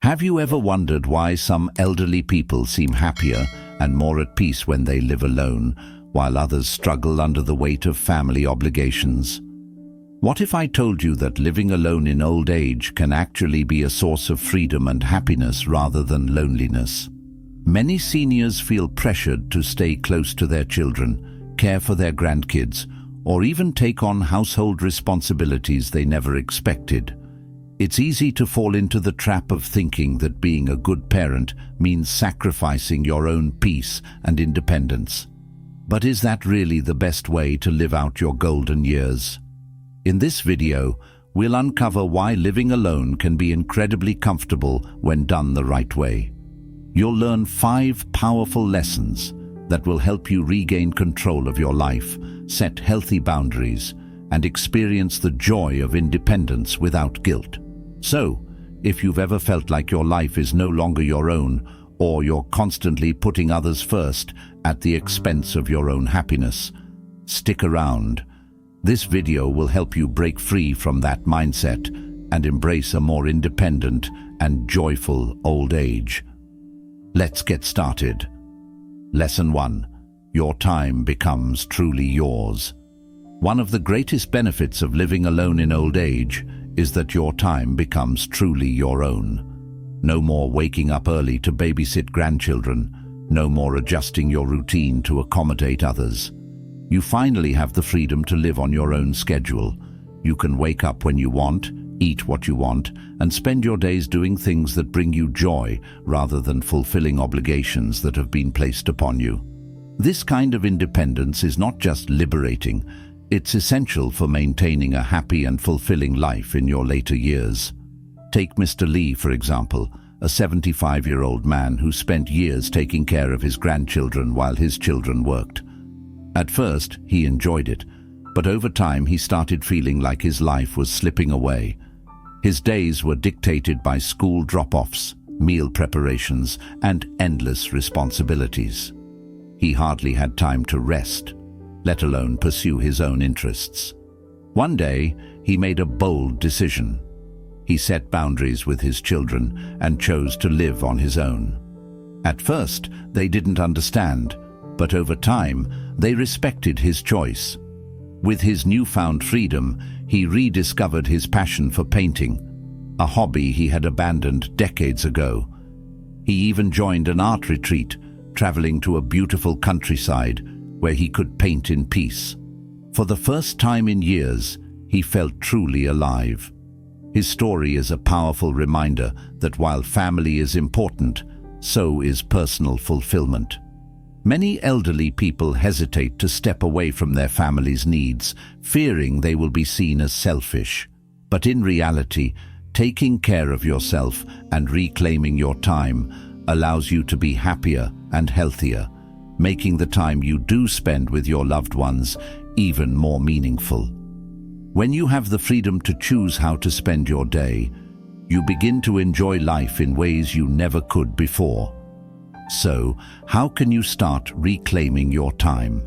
Have you ever wondered why some elderly people seem happier and more at peace when they live alone, while others struggle under the weight of family obligations? What if I told you that living alone in old age can actually be a source of freedom and happiness rather than loneliness? Many seniors feel pressured to stay close to their children, care for their grandkids, or even take on household responsibilities they never expected. It's easy to fall into the trap of thinking that being a good parent means sacrificing your own peace and independence. But is that really the best way to live out your golden years? In this video, we'll uncover why living alone can be incredibly comfortable when done the right way. You'll learn 5 powerful lessons that will help you regain control of your life, set healthy boundaries, and experience the joy of independence without guilt. So, if you've ever felt like your life is no longer your own, or you're constantly putting others first at the expense of your own happiness, stick around. This video will help you break free from that mindset and embrace a more independent and joyful old age. Let's get started. Lesson 1. Your time becomes truly yours. One of the greatest benefits of living alone in old age is that your time becomes truly your own. No more waking up early to babysit grandchildren, no more adjusting your routine to accommodate others. You finally have the freedom to live on your own schedule. You can wake up when you want, eat what you want, and spend your days doing things that bring you joy rather than fulfilling obligations that have been placed upon you. This kind of independence is not just liberating, it's essential for maintaining a happy and fulfilling life in your later years. Take Mr. Lee, for example, a 75-year-old man who spent years taking care of his grandchildren while his children worked. At first, he enjoyed it, but over time he started feeling like his life was slipping away. His days were dictated by school drop-offs, meal preparations, and endless responsibilities. He hardly had time to rest, let alone pursue his own interests. One day, he made a bold decision. He set boundaries with his children and chose to live on his own. At first, they didn't understand, but over time, they respected his choice. With his newfound freedom, he rediscovered his passion for painting, a hobby he had abandoned decades ago. He even joined an art retreat, traveling to a beautiful countryside where he could paint in peace. For the first time in years, he felt truly alive. His story is a powerful reminder that while family is important, so is personal fulfillment. Many elderly people hesitate to step away from their family's needs, fearing they will be seen as selfish. But in reality, taking care of yourself and reclaiming your time allows you to be happier and healthier, making the time you do spend with your loved ones even more meaningful. When you have the freedom to choose how to spend your day, you begin to enjoy life in ways you never could before. So, how can you start reclaiming your time?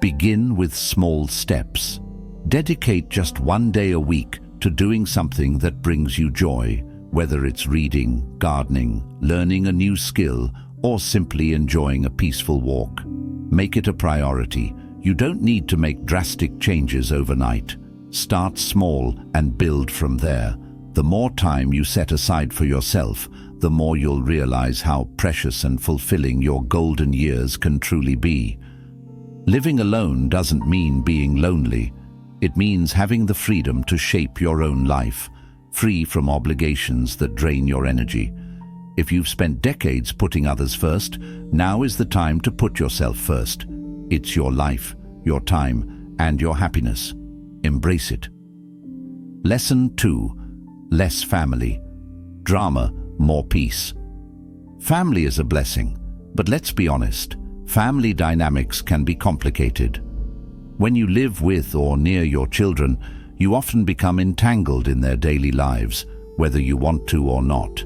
Begin with small steps. Dedicate just one day a week to doing something that brings you joy, whether it's reading, gardening, learning a new skill, or simply enjoying a peaceful walk. Make it a priority. You don't need to make drastic changes overnight. Start small and build from there. The more time you set aside for yourself, the more you'll realize how precious and fulfilling your golden years can truly be. Living alone doesn't mean being lonely. It means having the freedom to shape your own life, free from obligations that drain your energy. If you've spent decades putting others first, now is the time to put yourself first. It's your life, your time, and your happiness. Embrace it. Lesson 2. Less family. Drama, more peace. Family is a blessing, but let's be honest, family dynamics can be complicated. When you live with or near your children, you often become entangled in their daily lives, whether you want to or not.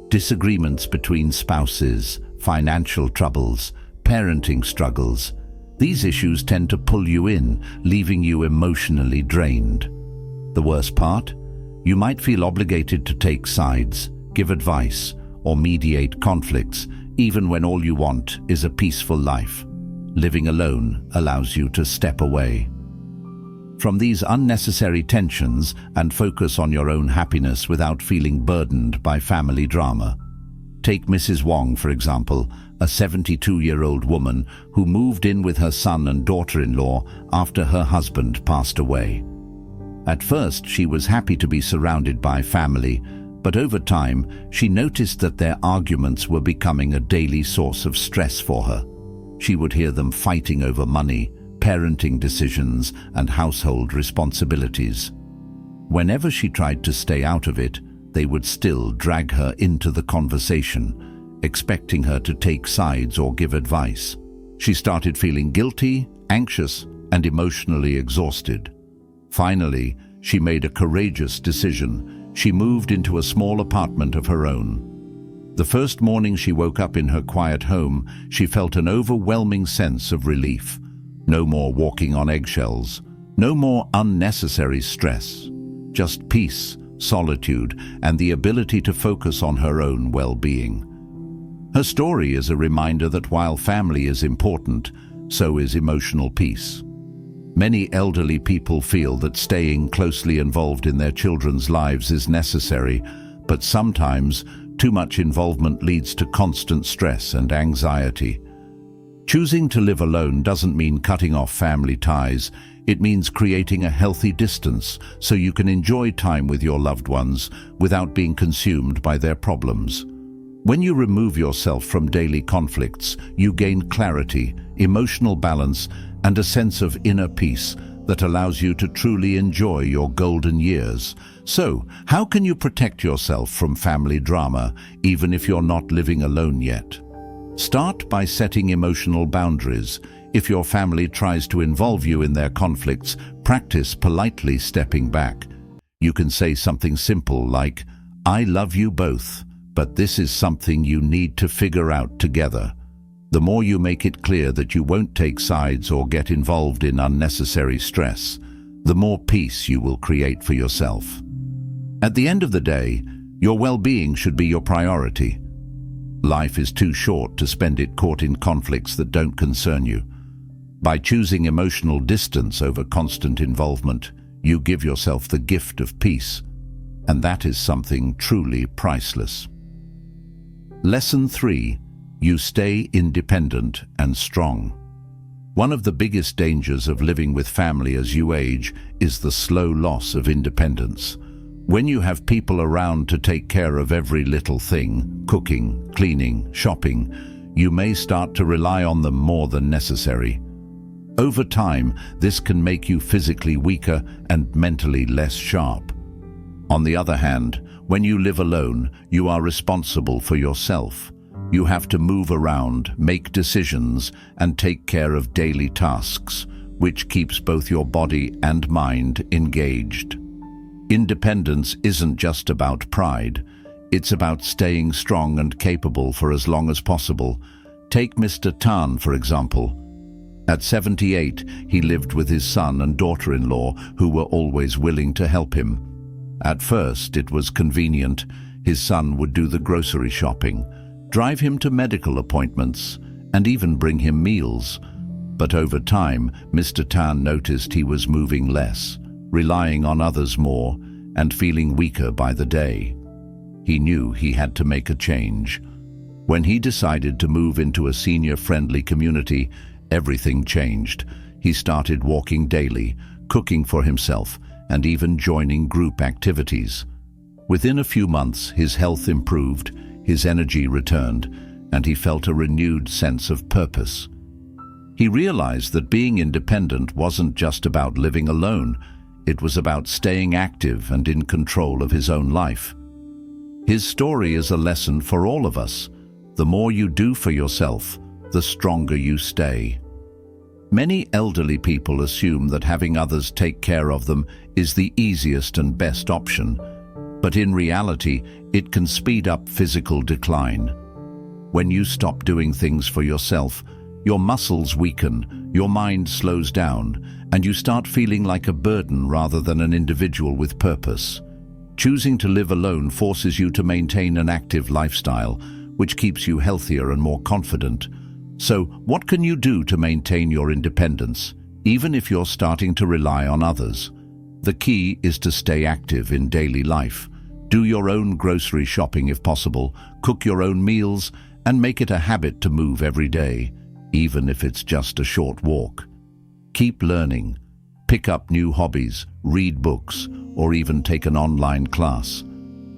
Disagreements between spouses, financial troubles, parenting struggles. These issues tend to pull you in, leaving you emotionally drained. The worst part? You might feel obligated to take sides, give advice, or mediate conflicts, even when all you want is a peaceful life. Living alone allows you to step away from these unnecessary tensions and focus on your own happiness without feeling burdened by family drama. Take Mrs. Wong, for example, a 72-year-old woman who moved in with her son and daughter-in-law after her husband passed away. At first, she was happy to be surrounded by family, but over time, she noticed that their arguments were becoming a daily source of stress for her. She would hear them fighting over money, parenting decisions, and household responsibilities. Whenever she tried to stay out of it, they would still drag her into the conversation, expecting her to take sides or give advice. She started feeling guilty, anxious, and emotionally exhausted. Finally, she made a courageous decision. She moved into a small apartment of her own. The first morning she woke up in her quiet home, she felt an overwhelming sense of relief. No more walking on eggshells, no more unnecessary stress, just peace, solitude, and the ability to focus on her own well-being. Her story is a reminder that while family is important, so is emotional peace. Many elderly people feel that staying closely involved in their children's lives is necessary, but sometimes too much involvement leads to constant stress and anxiety. Choosing to live alone doesn't mean cutting off family ties. It means creating a healthy distance so you can enjoy time with your loved ones without being consumed by their problems. When you remove yourself from daily conflicts, you gain clarity, emotional balance, and a sense of inner peace that allows you to truly enjoy your golden years. So, how can you protect yourself from family drama, even if you're not living alone yet? Start by setting emotional boundaries. If your family tries to involve you in their conflicts, practice politely stepping back. You can say something simple like, "I love you both, but this is something you need to figure out together." The more you make it clear that you won't take sides or get involved in unnecessary stress, the more peace you will create for yourself. At the end of the day, your well-being should be your priority. Life is too short to spend it caught in conflicts that don't concern you. By choosing emotional distance over constant involvement, you give yourself the gift of peace, and that is something truly priceless. Lesson 3. You stay independent and strong. One of the biggest dangers of living with family as you age is the slow loss of independence. When you have people around to take care of every little thing, cooking, cleaning, shopping, you may start to rely on them more than necessary. Over time, this can make you physically weaker and mentally less sharp. On the other hand, when you live alone, you are responsible for yourself. You have to move around, make decisions, and take care of daily tasks, which keeps both your body and mind engaged. Independence isn't just about pride. It's about staying strong and capable for as long as possible. Take Mr. Tan, for example. At 78, he lived with his son and daughter-in-law, who were always willing to help him. At first, it was convenient. His son would do the grocery shopping, drive him to medical appointments, and even bring him meals. But over time, Mr. Tan noticed he was moving less, relying on others more, and feeling weaker by the day. He knew he had to make a change. When he decided to move into a senior-friendly community, everything changed. He started walking daily, cooking for himself, and even joining group activities. Within a few months, his health improved, his energy returned, and he felt a renewed sense of purpose. He realized that being independent wasn't just about living alone. It was about staying active and in control of his own life. His story is a lesson for all of us. The more you do for yourself, the stronger you stay. Many elderly people assume that having others take care of them is the easiest and best option, but in reality, it can speed up physical decline. When you stop doing things for yourself, your muscles weaken, your mind slows down, and you start feeling like a burden rather than an individual with purpose. Choosing to live alone forces you to maintain an active lifestyle, which keeps you healthier and more confident. So, what can you do to maintain your independence, even if you're starting to rely on others? The key is to stay active in daily life. Do your own grocery shopping if possible, cook your own meals, and make it a habit to move every day, even if it's just a short walk. Keep learning. Pick up new hobbies, read books, or even take an online class.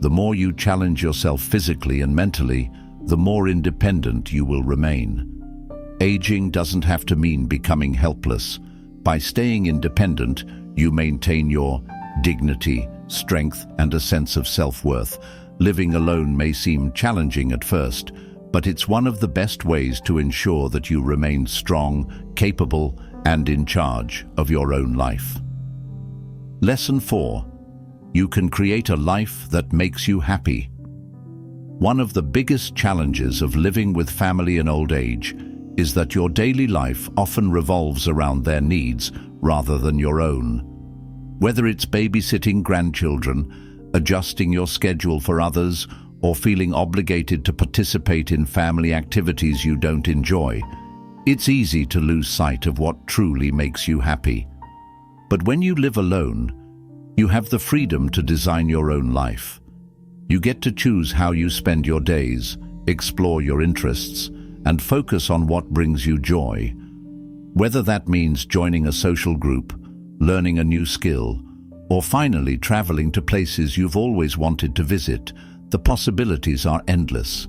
The more you challenge yourself physically and mentally, the more independent you will remain. Aging doesn't have to mean becoming helpless. By staying independent, you maintain your dignity, strength, and a sense of self-worth. Living alone may seem challenging at first, but it's one of the best ways to ensure that you remain strong, capable, and in charge of your own life. Lesson 4. You can create a life that makes you happy. One of the biggest challenges of living with family in old age is that your daily life often revolves around their needs rather than your own. Whether it's babysitting grandchildren, adjusting your schedule for others, or feeling obligated to participate in family activities you don't enjoy, it's easy to lose sight of what truly makes you happy. But when you live alone, you have the freedom to design your own life. You get to choose how you spend your days, explore your interests, and focus on what brings you joy. Whether that means joining a social group, learning a new skill, or finally traveling to places you've always wanted to visit, the possibilities are endless.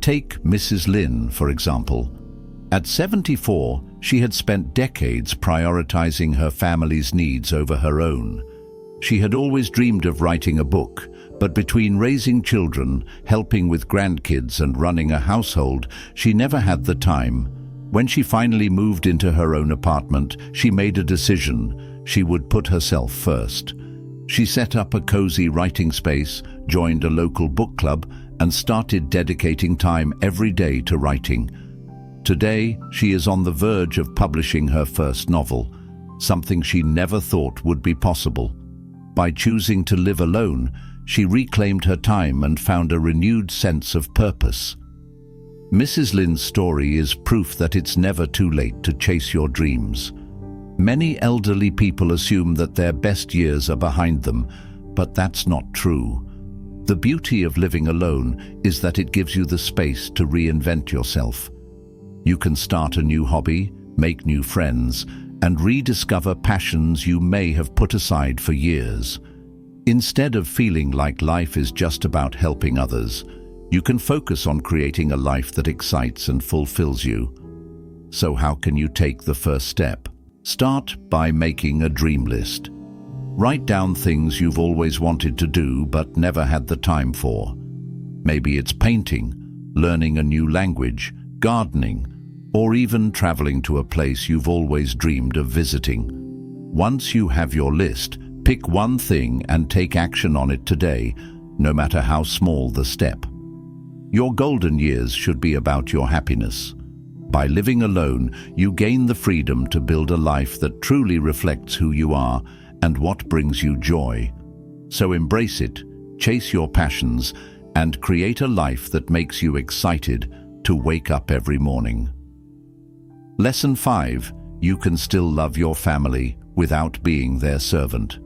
Take Mrs. Lin, for example. At 74, she had spent decades prioritizing her family's needs over her own. She had always dreamed of writing a book, but between raising children, helping with grandkids, and running a household, she never had the time. When she finally moved into her own apartment, she made a decision. She would put herself first. She set up a cozy writing space, joined a local book club, and started dedicating time every day to writing. Today, she is on the verge of publishing her first novel, something she never thought would be possible. By choosing to live alone, she reclaimed her time and found a renewed sense of purpose. Mrs. Lin's story is proof that it's never too late to chase your dreams. Many elderly people assume that their best years are behind them, but that's not true. The beauty of living alone is that it gives you the space to reinvent yourself. You can start a new hobby, make new friends, and rediscover passions you may have put aside for years. Instead of feeling like life is just about helping others, you can focus on creating a life that excites and fulfills you. So how can you take the first step? Start by making a dream list. Write down things you've always wanted to do but never had the time for. Maybe it's painting, learning a new language, gardening, or even traveling to a place you've always dreamed of visiting. Once you have your list, pick one thing and take action on it today, no matter how small the step. Your golden years should be about your happiness. By living alone, you gain the freedom to build a life that truly reflects who you are and what brings you joy. So embrace it, chase your passions, and create a life that makes you excited to wake up every morning. Lesson 5. You can still love your family without being their servant.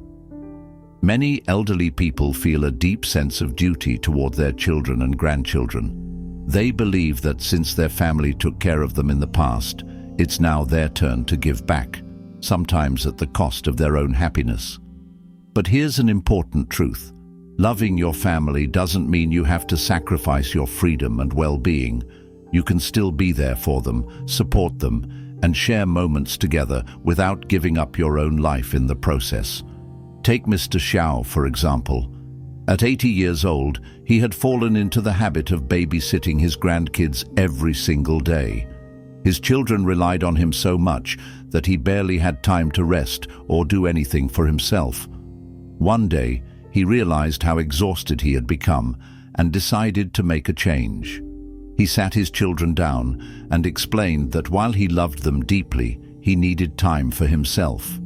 Many elderly people feel a deep sense of duty toward their children and grandchildren. They believe that since their family took care of them in the past, it's now their turn to give back, sometimes at the cost of their own happiness. But here's an important truth. Loving your family doesn't mean you have to sacrifice your freedom and well-being. You can still be there for them, support them, and share moments together without giving up your own life in the process. Take Mr. Xiao, for example. At 80 years old, he had fallen into the habit of babysitting his grandkids every single day. His children relied on him so much that he barely had time to rest or do anything for himself. One day, he realized how exhausted he had become and decided to make a change. He sat his children down and explained that while he loved them deeply, he needed time for himself.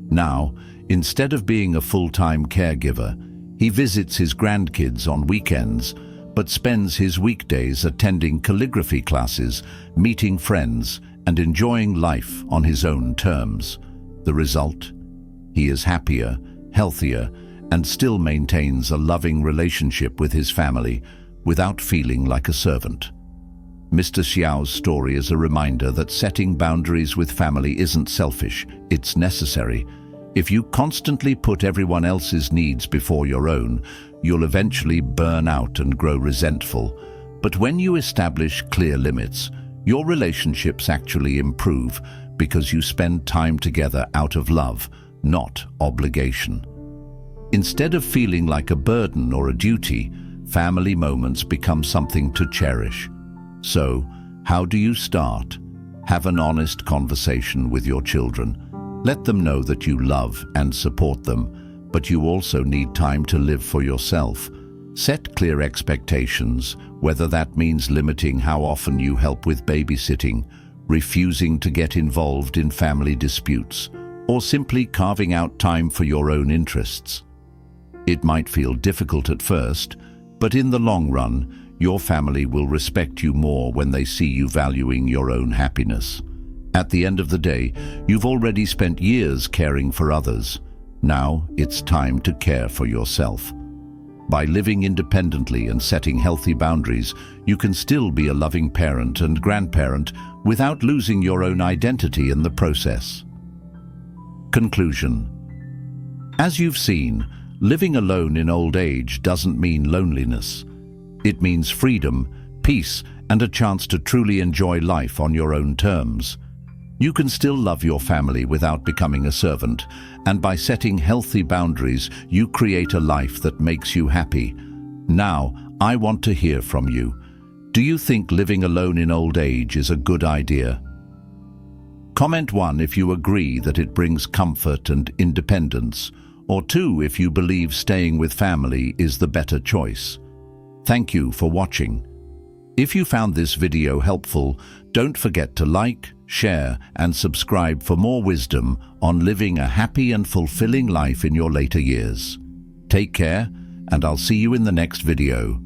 Now, instead of being a full-time caregiver, He visits his grandkids on weekends, but spends his weekdays attending calligraphy classes, meeting friends, and enjoying life on his own terms. The result? He is happier, healthier, and still maintains a loving relationship with his family without feeling like a servant. Mr. Xiao's story is a reminder that setting boundaries with family isn't selfish, it's necessary. If you constantly put everyone else's needs before your own, you'll eventually burn out and grow resentful. But when you establish clear limits, your relationships actually improve because you spend time together out of love, not obligation. Instead of feeling like a burden or a duty, family moments become something to cherish. So, how do you start? Have an honest conversation with your children. Let them know that you love and support them, but you also need time to live for yourself. Set clear expectations, whether that means limiting how often you help with babysitting, refusing to get involved in family disputes, or simply carving out time for your own interests. It might feel difficult at first, but in the long run, your family will respect you more when they see you valuing your own happiness. At the end of the day, you've already spent years caring for others. Now it's time to care for yourself. By living independently and setting healthy boundaries, you can still be a loving parent and grandparent without losing your own identity in the process. Conclusion. As you've seen, living alone in old age doesn't mean loneliness. It means freedom, peace, and a chance to truly enjoy life on your own terms. You can still love your family without becoming a servant, and by setting healthy boundaries, you create a life that makes you happy. Now, I want to hear from you. Do you think living alone in old age is a good idea? Comment 1 if you agree that it brings comfort and independence, or 2 if you believe staying with family is the better choice. Thank you for watching. If you found this video helpful, don't forget to like, share, and subscribe for more wisdom on living a happy and fulfilling life in your later years. Take care, and I'll see you in the next video.